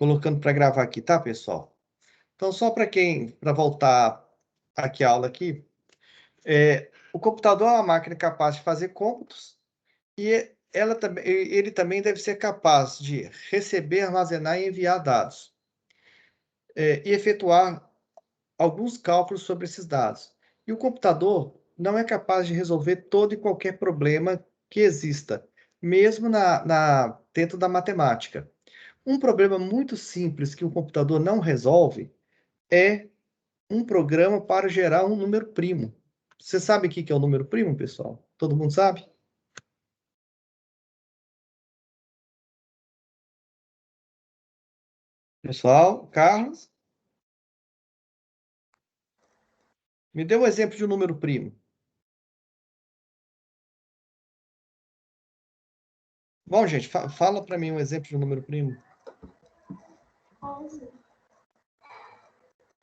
colocando para gravar aqui, tá, pessoal? Então, só para voltar aqui a aula aqui, o computador é uma máquina capaz de fazer cômputos e ele também deve ser capaz de receber, armazenar e enviar dados, e efetuar alguns cálculos sobre esses dados. E o computador não é capaz de resolver todo e qualquer problema que exista, mesmo dentro da matemática. Um problema muito simples que o computador não resolve é um programa para gerar um número primo. Você sabe o que é o número primo, pessoal? Todo mundo sabe? Pessoal, Carlos, me dê um exemplo de um número primo. Bom, gente, fala para mim um exemplo de um número primo. 11.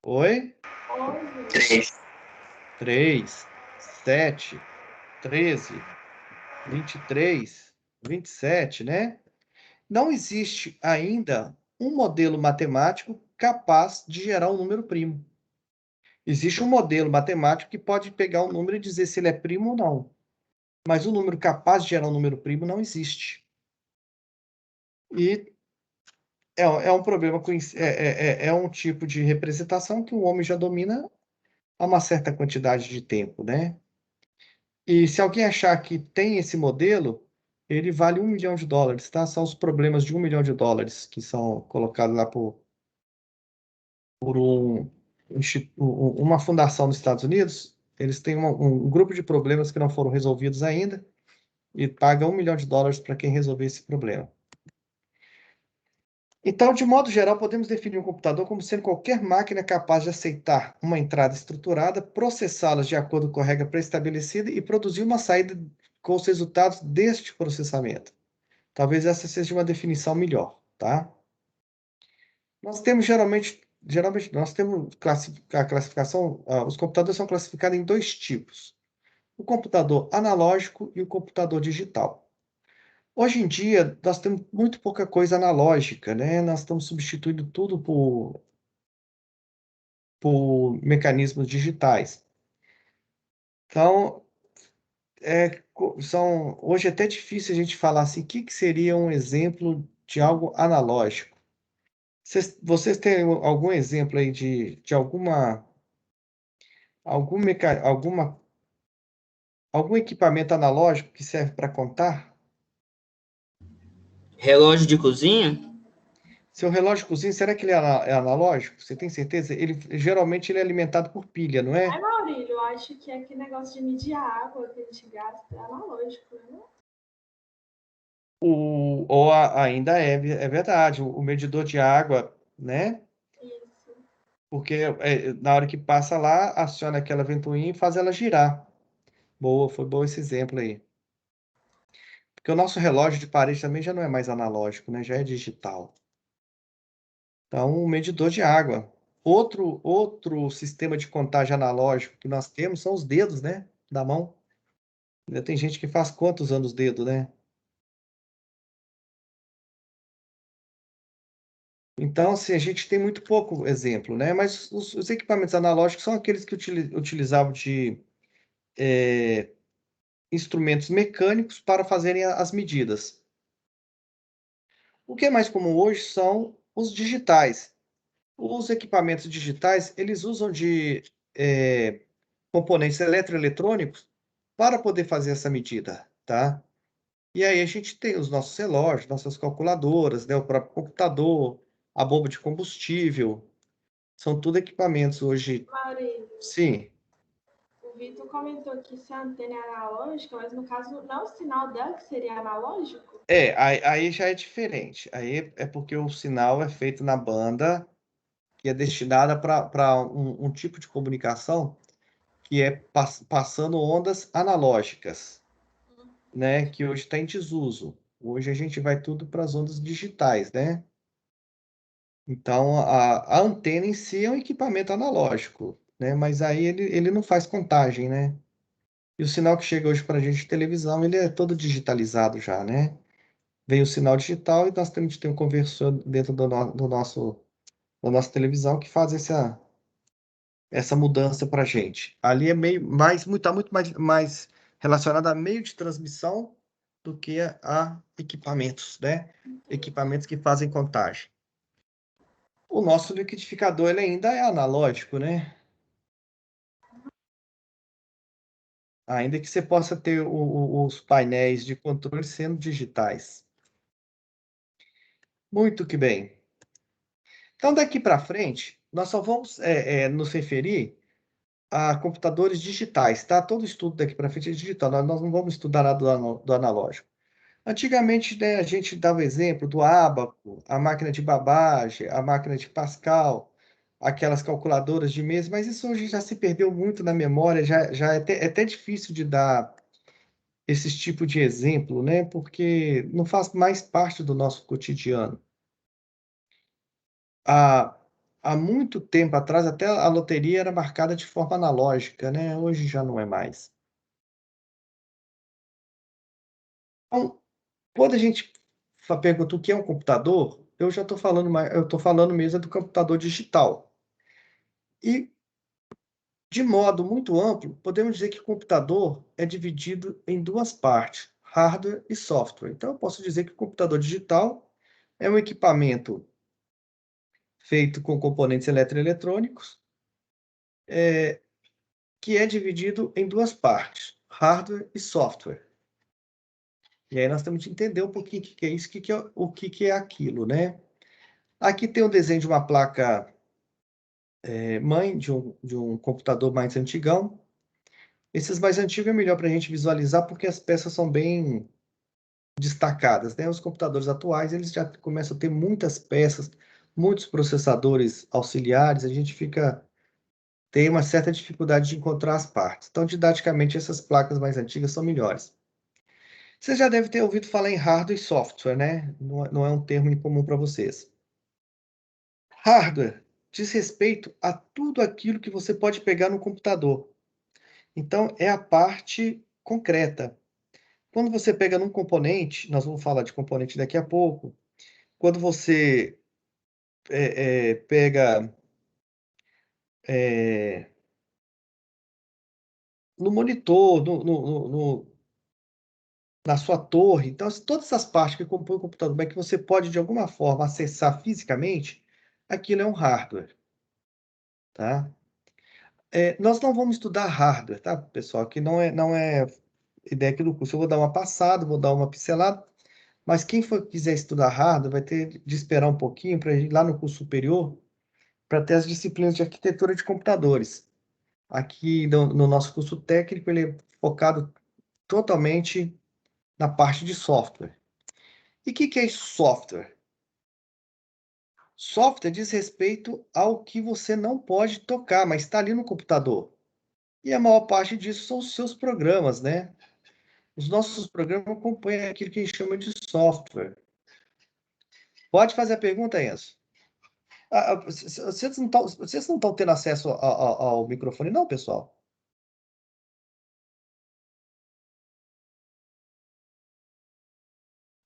Oi? 3. 3, 7, 13, 23, 27, né? Não existe ainda um modelo matemático capaz de gerar um número primo. Existe um modelo matemático que pode pegar um número e dizer se ele é primo ou não. Mas um número capaz de gerar um número primo não existe. E é um problema, é um tipo de representação que o homem já domina há uma certa quantidade de tempo, né? E se alguém achar que tem esse modelo, ele vale US$ 1 milhão, tá? São os problemas de US$ 1 milhão que são colocados lá por uma fundação nos Estados Unidos. Eles têm um grupo de problemas que não foram resolvidos ainda e pagam US$ 1 milhão para quem resolver esse problema. Então, de modo geral, podemos definir um computador como sendo qualquer máquina capaz de aceitar uma entrada estruturada, processá-las de acordo com a regra pré-estabelecida e produzir uma saída com os resultados deste processamento. Talvez essa seja uma definição melhor, tá? Nós temos geralmente nós temos a classificação, os computadores são classificados em dois tipos: o computador analógico e o computador digital. Hoje em dia, nós temos muito pouca coisa analógica, né? Nós estamos substituindo tudo por mecanismos digitais. Então, hoje é até difícil a gente falar assim, o que seria um exemplo de algo analógico. Vocês têm algum exemplo aí de algum equipamento analógico que serve para contar? Relógio de cozinha? Seu relógio de cozinha, será que ele é analógico? Você tem certeza? Geralmente ele é alimentado por pilha, não Ai, é? Maurílio, eu acho que aquele negócio de medir a água que a gente gasta é analógico, né? Ainda é verdade, o medidor de água, né? Isso. Porque na hora que passa lá, aciona aquela ventoinha e faz ela girar. Boa, foi bom esse exemplo aí. Porque o nosso relógio de parede também já não é mais analógico, né? Já é digital. Então, o medidor de água. Outro sistema de contagem analógico que nós temos são os dedos, né? Da mão. Ainda tem gente que faz conta usando os dedos, né? Então, assim, a gente tem muito pouco exemplo, né? Mas os equipamentos analógicos são aqueles que utilizavam de instrumentos mecânicos para fazerem as medidas. O que é mais comum hoje são os digitais. Os equipamentos digitais, eles usam de componentes eletroeletrônicos para poder fazer essa medida, tá? E aí a gente tem os nossos relógios, nossas calculadoras, né? O próprio computador, a bomba de combustível. São tudo equipamentos hoje. Maurílio, Sim. o Vitor comentou que se a antena é analógica, mas no caso não é o sinal dela que seria analógico? Aí já é diferente. Aí é porque o sinal é feito na banda que é destinada para um tipo de comunicação que é passando ondas analógicas, né? Que hoje está em desuso. Hoje a gente vai tudo para as ondas digitais, né? Então, a antena em si é um equipamento analógico, né? Mas aí ele não faz contagem, né? E o sinal que chega hoje para a gente de televisão, ele é todo digitalizado já, né? vem o sinal digital e nós temos que ter um conversor dentro da nossa televisão que faz essa mudança para a gente. Ali é tá muito mais relacionado a meio de transmissão do que a equipamentos, né? Equipamentos que fazem contagem. O nosso liquidificador ele ainda é analógico, né? Ainda que você possa ter os painéis de controle sendo digitais. Muito que bem. Então, daqui para frente, nós só vamos nos referir a computadores digitais, tá? Todo estudo daqui para frente é digital, nós não vamos estudar nada do analógico. Antigamente, né, a gente dava o exemplo do ábaco, a máquina de Babbage, a máquina de Pascal, aquelas calculadoras de mesa, mas isso hoje já se perdeu muito na memória, já é até difícil de dar esse tipo de exemplo, né? Porque não faz mais parte do nosso cotidiano. Há, há muito tempo atrás, até a loteria era marcada de forma analógica, né? Hoje já não é mais. Então, quando a gente pergunta o que é um computador, eu já estou falando mais, eu estou falando mesmo do computador digital. E, de modo muito amplo, podemos dizer que o computador é dividido em duas partes, hardware e software. Então, eu posso dizer que o computador digital é um equipamento feito com componentes eletroeletrônicos, que é dividido em duas partes, hardware e software. E aí nós temos que entender um pouquinho o que é isso, o que é aquilo, né? Aqui tem um desenho de uma placa mãe de um computador mais antigão. Esses mais antigos é melhor para a gente visualizar porque as peças são bem destacadas, né? Os computadores atuais eles já começam a ter muitas peças, muitos processadores auxiliares, a gente tem uma certa dificuldade de encontrar as partes. Então, didaticamente, essas placas mais antigas são melhores. Você já deve ter ouvido falar em hardware e software, né? Não é um termo incomum para vocês. Hardware diz respeito a tudo aquilo que você pode pegar no computador. Então, é a parte concreta. Quando você pega num componente, nós vamos falar de componente daqui a pouco, quando você pega é, no monitor, na sua torre, então todas as partes que compõem o computador, mas que você pode de alguma forma acessar fisicamente, aquilo é um hardware, tá? Nós não vamos estudar hardware, tá, pessoal? Que não é ideia aqui do curso. Eu vou dar uma passada, vou dar uma pincelada, mas quem quiser estudar hardware vai ter de esperar um pouquinho para ir lá no curso superior para ter as disciplinas de arquitetura de computadores. Aqui no nosso curso técnico, ele é focado totalmente na parte de software. E o que é software? Software diz respeito ao que você não pode tocar, mas está ali no computador. E a maior parte disso são os seus programas, né? Os nossos programas acompanham aquilo que a gente chama de software. Pode fazer a pergunta, Enzo. Vocês não estão tendo acesso ao microfone, não, pessoal?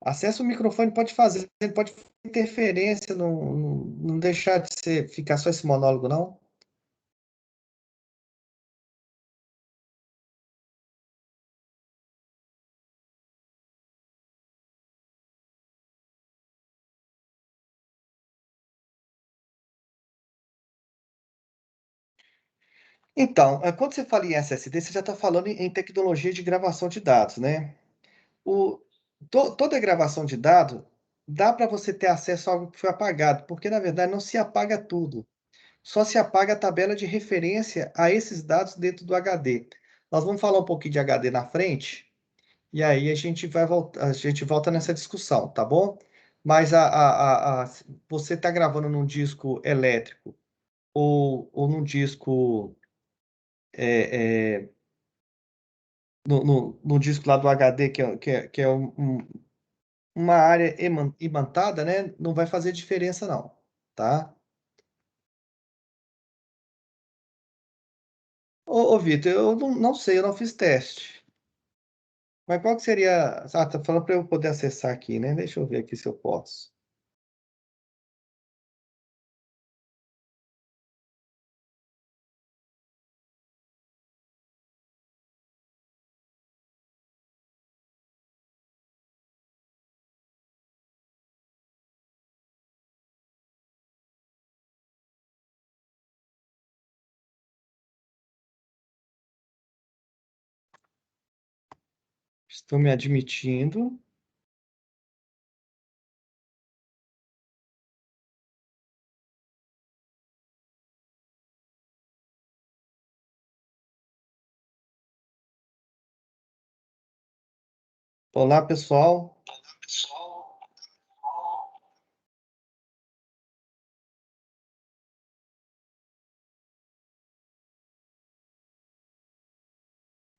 Acesso ao microfone pode fazer, pode fazer interferência, não deixar de ficar só esse monólogo, não? Então, quando você fala em SSD, você já está falando em tecnologia de gravação de dados, né? O, toda gravação de dado dá para você ter acesso a algo que foi apagado, porque na verdade não se apaga tudo. Só se apaga a tabela de referência a esses dados dentro do HD. Nós vamos falar um pouquinho de HD na frente, e aí a gente volta nessa discussão, tá bom? Mas você está gravando num disco elétrico ou num disco é, é, no disco lá do HD, que é uma área imantada, né? Não vai fazer diferença, não, tá? Ô Vitor, eu não sei, eu não fiz teste. Mas qual que seria... Ah, tá falando para eu poder acessar aqui, né? Deixa eu ver aqui se eu posso. Estou me admitindo. Olá, pessoal.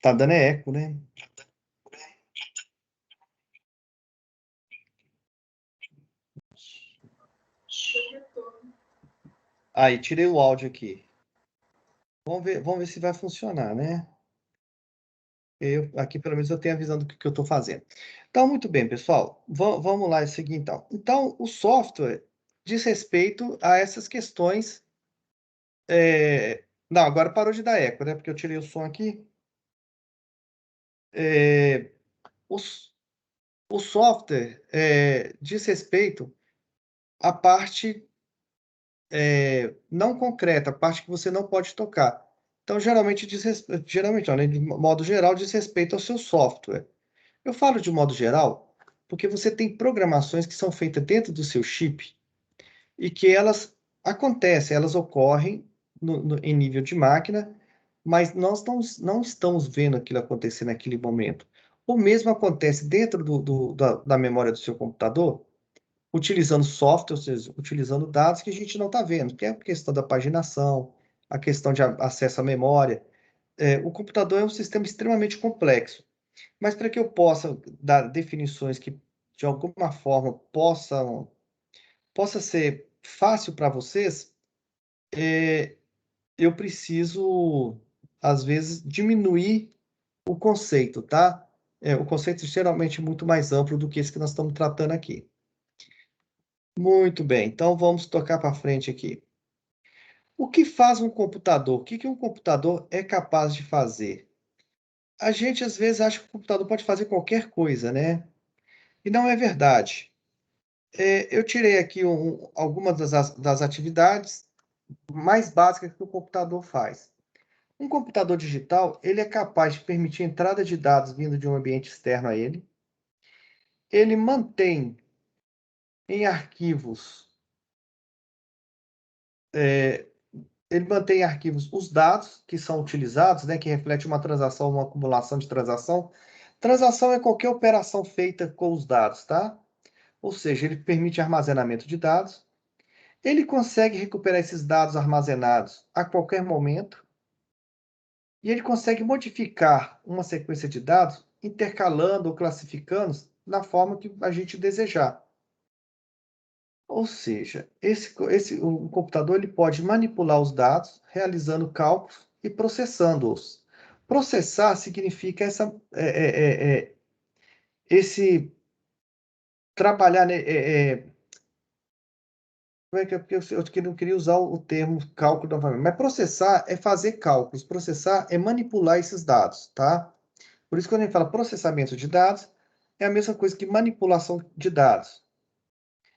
Tá dando eco, né? Deu retorno. Aí, tirei o áudio aqui. Vamos ver se vai funcionar, né? Aqui, pelo menos, eu tenho a visão do que eu estou fazendo. Então, muito bem, pessoal. Vamos lá, é o seguinte, então. Então, o software diz respeito a essas questões. Não, agora parou de dar eco, né? Porque eu tirei o som aqui. O, o software diz respeito à parte não concreta, a parte que você não pode tocar. Então, geralmente, não, né? De modo geral, diz respeito ao seu software. Eu falo de modo geral porque você tem programações que são feitas dentro do seu chip e que elas acontecem, elas ocorrem em nível de máquina, mas nós não estamos vendo aquilo acontecer naquele momento. O mesmo acontece dentro da memória do seu computador, utilizando software, ou seja, utilizando dados que a gente não está vendo, que é a questão da paginação, a questão de acesso à memória. O computador é um sistema extremamente complexo. Mas para que eu possa dar definições que, de alguma forma, possa ser fácil para vocês, eu preciso, às vezes, diminuir o conceito, tá? O conceito é geralmente muito mais amplo do que esse que nós estamos tratando aqui. Muito bem, então vamos tocar para frente aqui. O que faz um computador? O que um computador é capaz de fazer? A gente, às vezes, acha que o computador pode fazer qualquer coisa, né? E não é verdade. Eu tirei aqui algumas das atividades mais básicas que o computador faz. Um computador digital, ele é capaz de permitir a entrada de dados vindo de um ambiente externo a ele. Ele mantém em arquivos, é, ele mantém em arquivos os dados que são utilizados, né, que reflete uma transação, uma acumulação de transação. Transação é qualquer operação feita com os dados, tá? Ou seja, ele permite armazenamento de dados. Ele consegue recuperar esses dados armazenados a qualquer momento e ele consegue modificar uma sequência de dados, intercalando ou classificando na forma que a gente desejar. Ou seja, o computador ele pode manipular os dados, realizando cálculos e processando-os. Processar significa esse trabalhar, né, como é que porque eu não queria usar o termo cálculo novamente, mas processar é fazer cálculos, processar é manipular esses dados, tá? Por isso, quando a gente fala processamento de dados, é a mesma coisa que manipulação de dados.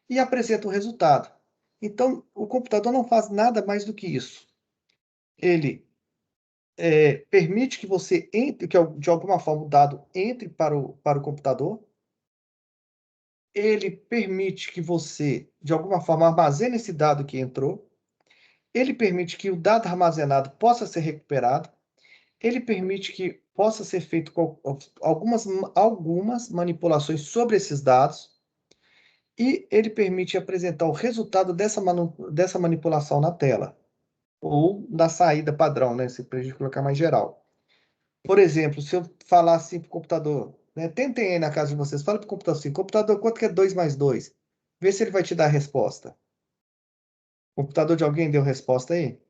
E apresenta um resultado. Então, o computador não faz nada mais do que isso. Ele permite que você entre, que de alguma forma o dado entre para o computador. Ele permite que você, de alguma forma, armazene esse dado que entrou. Ele permite que o dado armazenado possa ser recuperado. Ele permite que possa ser feito algumas manipulações sobre esses dados. E ele permite apresentar o resultado dessa manipulação na tela, ou na saída padrão, né? Se a gente colocar mais geral. Por exemplo, se eu falar assim para o computador, né? Tentem aí na casa de vocês, fala para o computador assim, computador, quanto que é 2 mais 2? Vê se ele vai te dar a resposta. O computador de alguém deu resposta aí?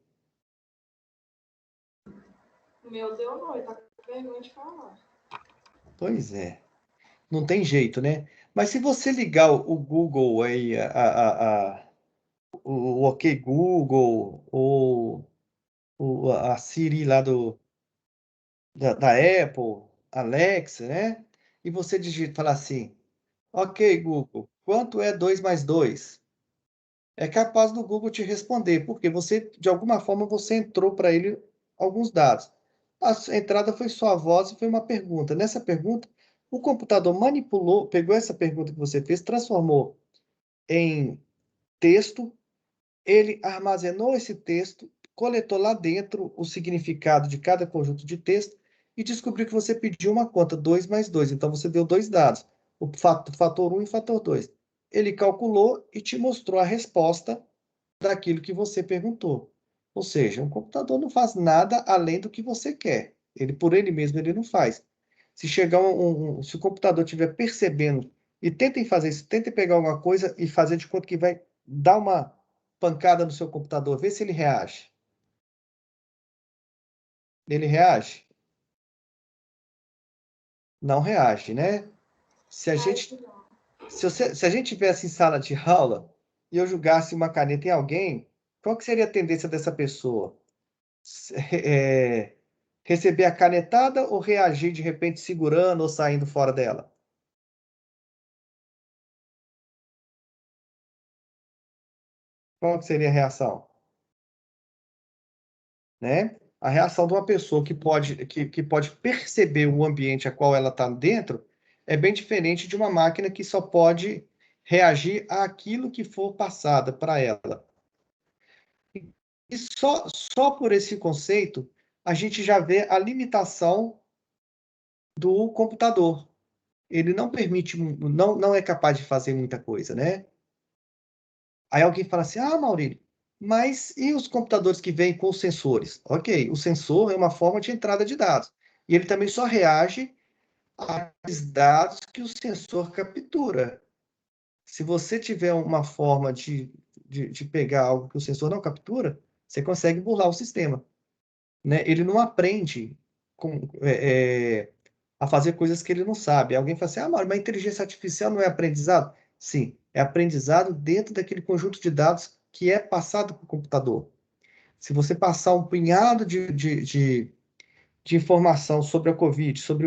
O meu deu não, ele tá com vergonha de falar. Pois é. Não tem jeito, né? Mas se você ligar o Google aí, o OK Google, ou a Siri lá da Apple, Alexa, né? E você falar assim, OK Google, quanto é 2 mais 2? É capaz do Google te responder, porque você, de alguma forma, você entrou para ele alguns dados. A entrada foi sua voz e foi uma pergunta. Nessa pergunta, o computador manipulou, pegou essa pergunta que você fez, transformou em texto, ele armazenou esse texto, coletou lá dentro o significado de cada conjunto de texto e descobriu que você pediu uma conta, 2 mais 2. Então, você deu dois dados, o fator 1 e o fator 2. Ele calculou e te mostrou a resposta daquilo que você perguntou. Ou seja, um computador não faz nada além do que você quer. Ele, por ele mesmo, ele não faz. Se chegar se o computador estiver percebendo, e tentem fazer isso, tentem pegar alguma coisa e fazer de conta que vai dar uma pancada no seu computador, vê se ele reage. Ele reage? Não reage, né? Se a Acho gente, que não. se a gente tivesse em sala de aula e eu jogasse uma caneta em alguém, qual que seria a tendência dessa pessoa? É, receber a canetada ou reagir de repente segurando ou saindo fora dela? Qual que seria a reação? Né? A reação de uma pessoa que pode perceber o ambiente a qual ela está dentro é bem diferente de uma máquina que só pode reagir àquilo que for passada para ela. E só por esse conceito, a gente já vê a limitação do computador. Ele não permite, não é capaz de fazer muita coisa, né? Aí alguém fala assim, ah, Maurílio, mas e os computadores que vêm com os sensores? Ok, o sensor é uma forma de entrada de dados. E ele também só reage aos dados que o sensor captura. Se você tiver uma forma de pegar algo que o sensor não captura, você consegue burlar o sistema, né? Ele não aprende a fazer coisas que ele não sabe. Alguém fala assim, ah, mas a inteligência artificial não é aprendizado? Sim, é aprendizado dentro daquele conjunto de dados que é passado para o computador. Se você passar um punhado de informação sobre a Covid, sobre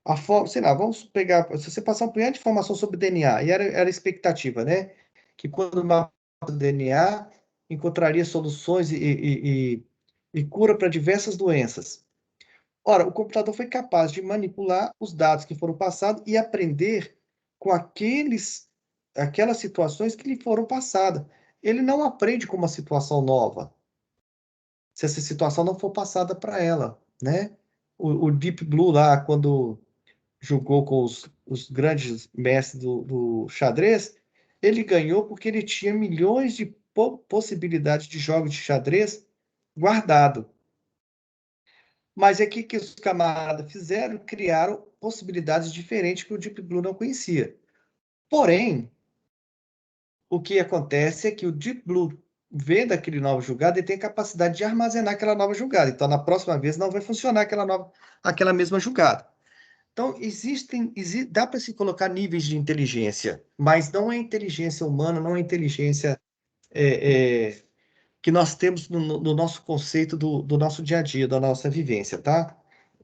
a forma, sei lá, vamos pegar, se você passar um punhado de informação sobre o DNA, e era a expectativa, né? Que quando mapa o DNA, encontraria soluções e cura para diversas doenças. Ora, o computador foi capaz de manipular os dados que foram passados e aprender com aquelas situações que lhe foram passadas. Ele não aprende com uma situação nova, se essa situação não for passada para ela, né? O Deep Blue lá, quando jogou com os grandes mestres do xadrez, ele ganhou porque ele tinha milhões de possibilidades de jogos de xadrez guardado. Mas é que os camaradas fizeram, criaram possibilidades diferentes que o Deep Blue não conhecia. Porém, o que acontece é que o Deep Blue, vendo aquele novo jogada, ele tem capacidade de armazenar aquela nova jogada. Então, na próxima vez, não vai funcionar aquela mesma jogada. Então, dá para se colocar níveis de inteligência, mas não é inteligência humana, não é inteligência que nós temos no nosso conceito do nosso dia a dia, da nossa vivência, tá?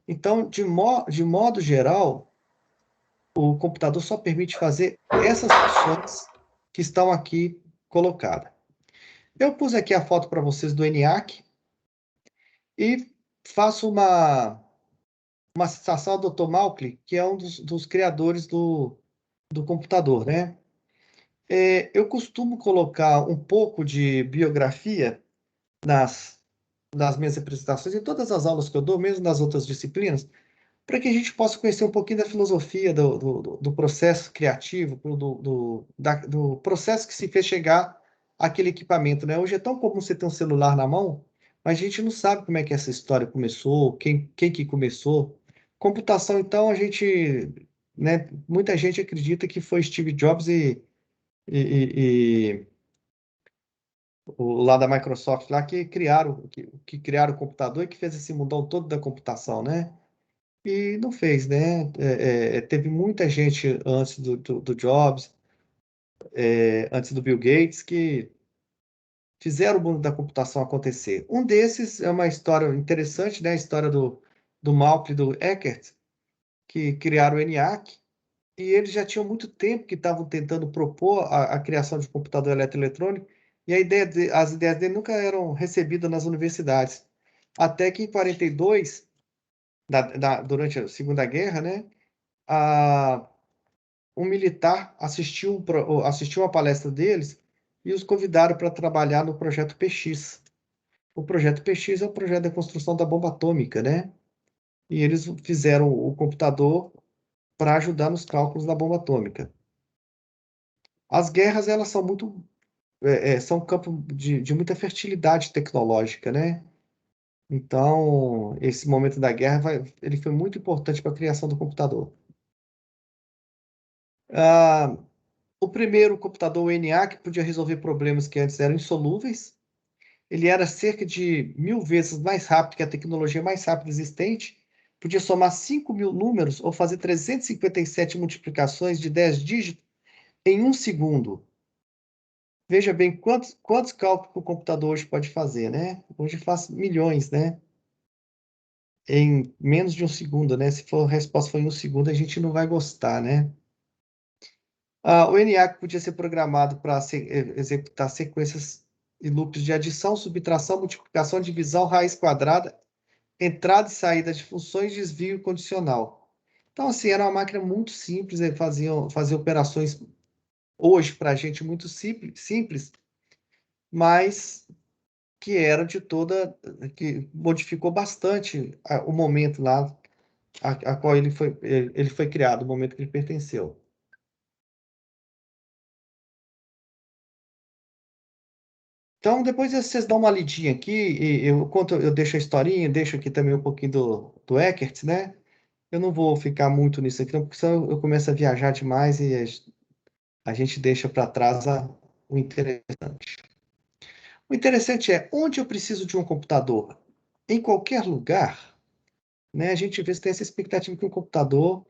Então, de modo geral, o computador só permite fazer essas funções que estão aqui colocadas. Eu pus aqui a foto para vocês do ENIAC e faço uma citação ao Dr. Malkley, que é um dos criadores do computador, né? Eu costumo colocar um pouco de biografia nas, nas minhas apresentações, em todas as aulas que eu dou, mesmo nas outras disciplinas, para que a gente possa conhecer um pouquinho da filosofia do processo criativo, do processo que se fez chegar àquele equipamento, né? Hoje é tão comum você ter um celular na mão, mas a gente não sabe como é que essa história começou, quem que começou. Computação, então, né, muita gente acredita que foi Steve Jobs e lá da Microsoft lá que criaram o computador e que fez esse mundão todo da computação, né? e não fez, né? Teve muita gente antes do Jobs, antes do Bill Gates, que fizeram o mundo da computação acontecer. Um desses é uma história interessante, né? A história do Malp e do Eckert, que criaram o ENIAC, e eles já tinham muito tempo que estavam tentando propor a criação de um computador eletroeletrônico, e as ideias dele nunca eram recebidas nas universidades. Até que em 42, durante a Segunda Guerra, né, a, um militar assistiu uma palestra deles e os convidaram para trabalhar no projeto PX. O projeto PX é o projeto da construção da bomba atômica, né? E eles fizeram o computador para ajudar nos cálculos da bomba atômica. As guerras, elas são são um campo de muita fertilidade tecnológica, né? Então, esse momento da guerra, ele foi muito importante para a criação do computador. Ah, o primeiro computador, o ENIAC, podia resolver problemas que antes eram insolúveis. Ele era cerca de 1000 vezes mais rápido que a tecnologia mais rápida existente. Podia somar 5.000 números ou fazer 357 multiplicações de 10 dígitos em 1 segundo. Veja bem quantos cálculos o computador hoje pode fazer, né? Hoje faz milhões, né? Em menos de 1 segundo, né? Se a resposta for em 1 segundo, a gente não vai gostar, né? O ENIAC podia ser programado para executar sequências e loops de adição, subtração, multiplicação, divisão, raiz quadrada, entrada e saída de funções, desvio condicional. Então, assim, era uma máquina muito simples, fazia operações hoje para a gente muito simples, mas que era que modificou bastante o momento lá a qual ele foi criado, o momento que ele pertenceu. Então, depois vocês dão uma lidinha aqui, e eu deixo a historinha, deixo aqui também um pouquinho do Eckert, né? Eu não vou ficar muito nisso aqui, não, porque senão eu começo a viajar demais e a gente deixa para trás o interessante. O interessante é, onde eu preciso de um computador? Em qualquer lugar, né? A gente vê se tem essa expectativa que um computador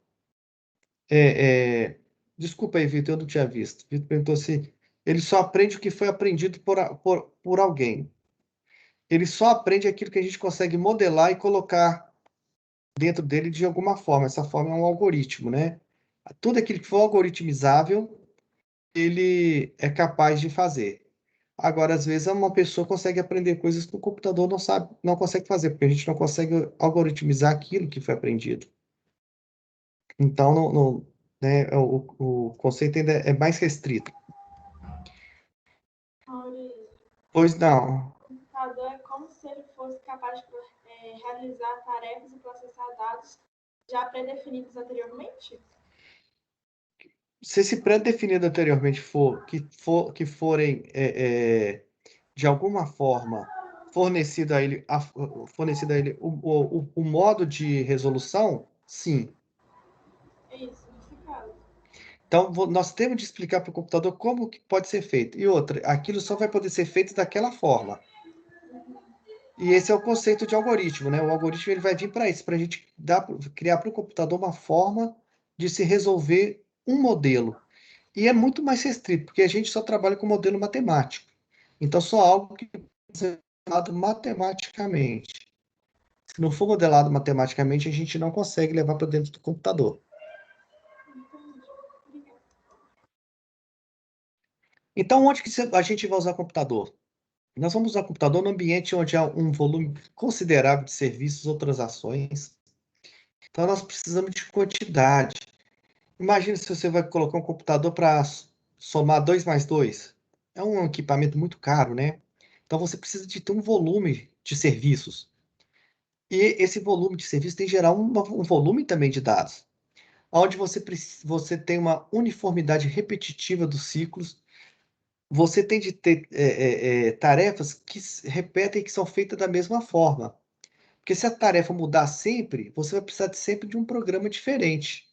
Desculpa aí, Vitor, eu não tinha visto. Vitor perguntou se ele só aprende o que foi aprendido por alguém. Ele só aprende aquilo que a gente consegue modelar e colocar dentro dele de alguma forma. Essa forma é um algoritmo, né? Tudo aquilo que for algoritmizável, ele é capaz de fazer. Agora, às vezes, uma pessoa consegue aprender coisas que o computador não sabe, não consegue fazer, porque a gente não consegue algoritmizar aquilo que foi aprendido. Então, né, o conceito ainda é mais restrito. Maurício, Pois não. o computador é como se ele fosse capaz de realizar tarefas e processar dados já pré-definidos anteriormente? Se esse pré-definido anteriormente que forem de alguma forma fornecido a ele o modo de resolução, sim. É isso, nesse caso. Então, nós temos de explicar para o computador como que pode ser feito. E outra, aquilo só vai poder ser feito daquela forma. E esse é o conceito de algoritmo, né? O algoritmo ele vai vir para isso, para a gente criar para o computador uma forma de se resolver um modelo. E é muito mais restrito, porque a gente só trabalha com modelo matemático. Então, só algo que pode ser modelado matematicamente. Se não for modelado matematicamente, a gente não consegue levar para dentro do computador. Então, onde que a gente vai usar computador? Nós vamos usar computador no ambiente onde há um volume considerável de serviços ou transações. Então, nós precisamos de quantidade. Imagina se você vai colocar um computador para somar 2 mais 2. É um equipamento muito caro, né? Então você precisa de ter um volume de serviços. E esse volume de serviços tem que gerar um volume também de dados, onde você tem uma uniformidade repetitiva dos ciclos. Você tem de ter tarefas que se repetem e que são feitas da mesma forma. Porque se a tarefa mudar sempre, você vai precisar sempre de um programa diferente.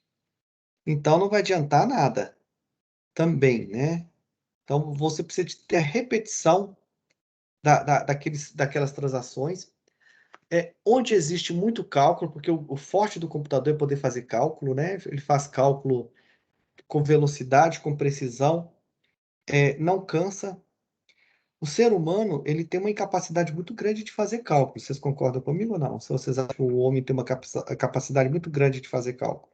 Então não vai adiantar nada também, né? Então, você precisa de ter a repetição daquelas transações onde existe muito cálculo, porque o forte do computador é poder fazer cálculo, né? Ele faz cálculo com velocidade, com precisão, não cansa. O ser humano, ele tem uma incapacidade muito grande de fazer cálculo. Vocês concordam comigo ou não? Se vocês acham que o homem tem uma capacidade muito grande de fazer cálculo.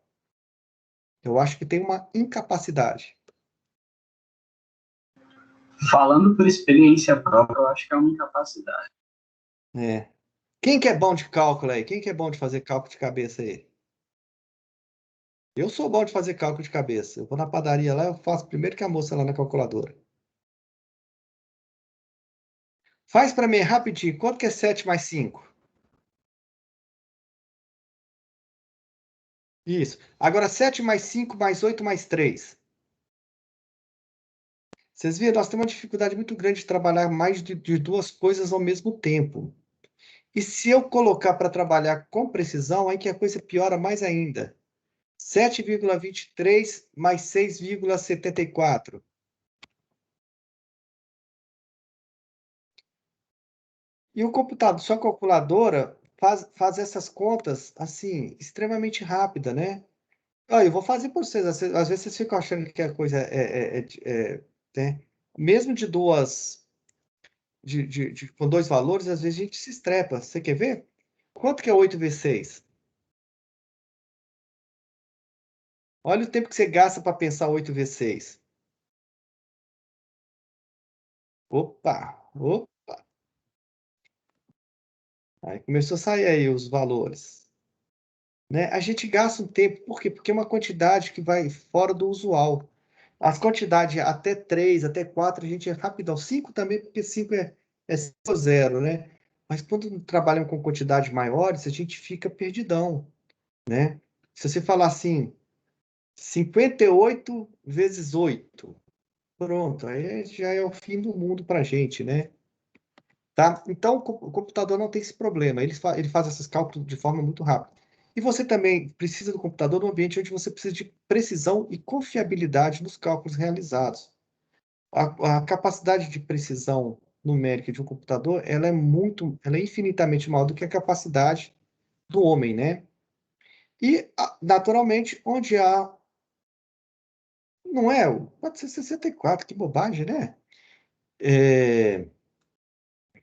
Eu acho que tem uma incapacidade. Falando por experiência própria, eu acho que é uma incapacidade. Quem que é bom de cálculo aí? Quem que é bom de fazer cálculo de cabeça aí? Eu sou bom de fazer cálculo de cabeça. Eu vou na padaria lá, eu faço primeiro que a moça lá na calculadora. Faz para mim rapidinho. Quanto que é 7 mais 5? Isso. Agora 7 mais 5 mais 8 mais 3. Vocês viram? Nós temos uma dificuldade muito grande de trabalhar mais de duas coisas ao mesmo tempo. E se eu colocar para trabalhar com precisão, aí que a coisa piora mais ainda. 7,23 mais 6,74. E o computador, sua calculadora, faz essas contas, assim, extremamente rápida, né? Ó, eu vou fazer para vocês. Às vezes vocês ficam achando que a coisa né? Mesmo de duas, com dois valores, às vezes a gente se estrepa. Você quer ver? Quanto que é 8 vezes 6? Olha o tempo que você gasta para pensar 8 vezes 6. Opa, opa. Aí começou a sair aí os valores. Né? A gente gasta um tempo, por quê? Porque é uma quantidade que vai fora do usual. As quantidades até 3, até 4, a gente é rapidão. 5 também, porque 5 é 0, né? Mas quando trabalham com quantidades maiores, a gente fica perdidão, né? Se você falar assim, 58 vezes 8, pronto, aí já é o fim do mundo para a gente, né? Tá? Então, o computador não tem esse problema. Ele faz esses cálculos de forma muito rápida. E você também precisa do computador num ambiente onde você precisa de precisão e confiabilidade nos cálculos realizados. A capacidade de precisão numérica de um computador, ela é infinitamente maior do que a capacidade do homem, né? E, naturalmente, onde há... Não é? Pode ser 64, que bobagem, né?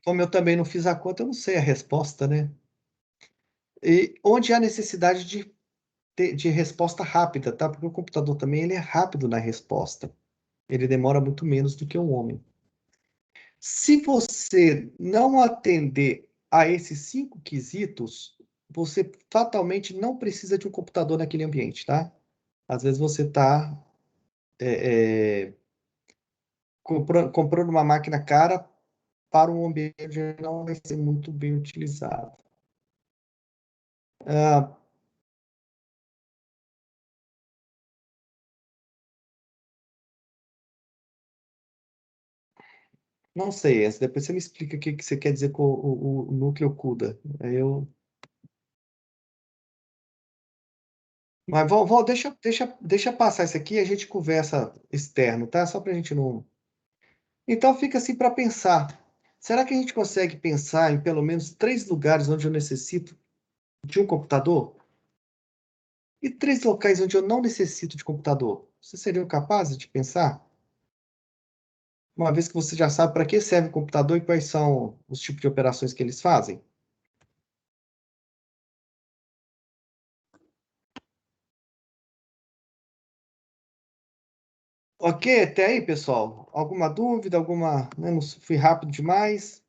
Como eu também não fiz a conta, eu não sei a resposta, né? E onde há necessidade de resposta rápida, tá? Porque o computador também ele é rápido na resposta. Ele demora muito menos do que o homem. Se você não atender a esses 5 quesitos, você fatalmente não precisa de um computador naquele ambiente, tá? Às vezes você está comprando uma máquina cara para um ambiente que não vai ser muito bem utilizado. Não sei, depois você me explica o que você quer dizer com o núcleo CUDA. Mas deixa passar isso aqui e a gente conversa externo, tá? Só para a gente não. Então fica assim para pensar. Será que a gente consegue pensar em pelo menos 3 lugares onde eu necessito de um computador? E 3 locais onde eu não necessito de computador? Vocês seriam capazes de pensar? Uma vez que você já sabe para que serve o computador e quais são os tipos de operações que eles fazem? Ok, até aí, pessoal. Alguma dúvida? Não fui rápido demais?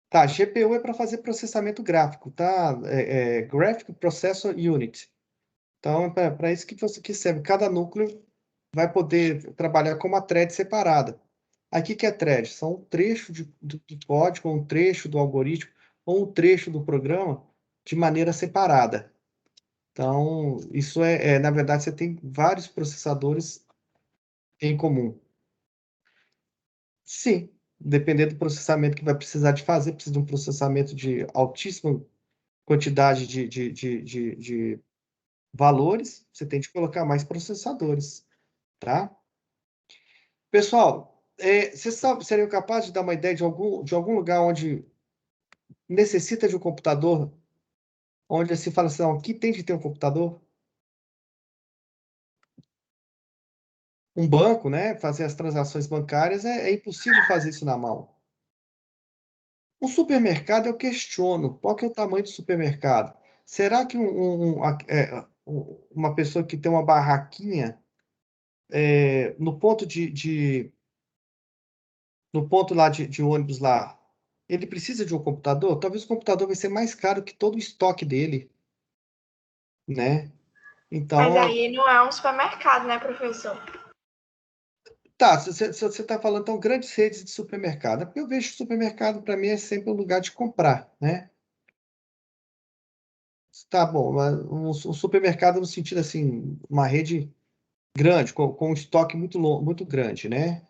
Tá, GPU é para fazer processamento gráfico, tá? Graphic Processor Unit. Então, é para isso que serve. Cada núcleo vai poder trabalhar com uma thread separada. Aqui que é thread? São um trecho do código, um trecho do algoritmo, ou um trecho do programa de maneira separada. Então, isso na verdade, você tem vários processadores em comum. Sim, dependendo do processamento que vai precisar de fazer, precisa de um processamento de altíssima quantidade de valores, você tem que colocar mais processadores, tá? Pessoal, vocês seriam capazes de dar uma ideia de algum lugar onde necessita de um computador onde se fala assim, não, aqui tem de ter um computador? Um banco, né? Fazer as transações bancárias é impossível fazer isso na mão. Um supermercado, eu questiono. Qual que é o tamanho do supermercado? Será que uma pessoa que tem uma barraquinha no ponto no ponto lá de ônibus lá, ele precisa de um computador? Talvez o computador vai ser mais caro que todo o estoque dele, né? Mas Então, aí não é um supermercado, né, professor? tá, se você está falando, então, grandes redes de supermercado. É porque eu vejo supermercado, para mim, é sempre um lugar de comprar, né? Tá bom, mas um supermercado no sentido assim, uma rede grande, com um estoque muito grande, né?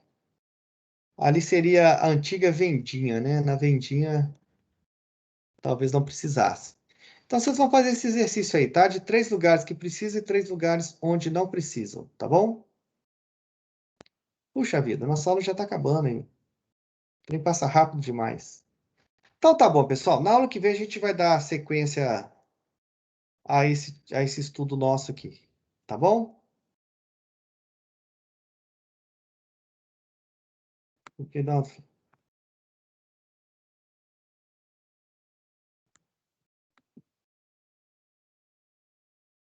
Ali seria a antiga vendinha, né? Na vendinha, talvez não precisasse. Então, vocês vão fazer esse exercício aí, tá? De 3 lugares que precisam e 3 lugares onde não precisam, tá bom? Puxa vida, nossa aula já está acabando, hein? O trem passa rápido demais. Então, tá bom, pessoal. Na aula que vem, a gente vai dar sequência a esse estudo nosso aqui, tá bom? Porque não,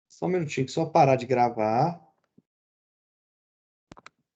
só um minutinho, só parar de gravar.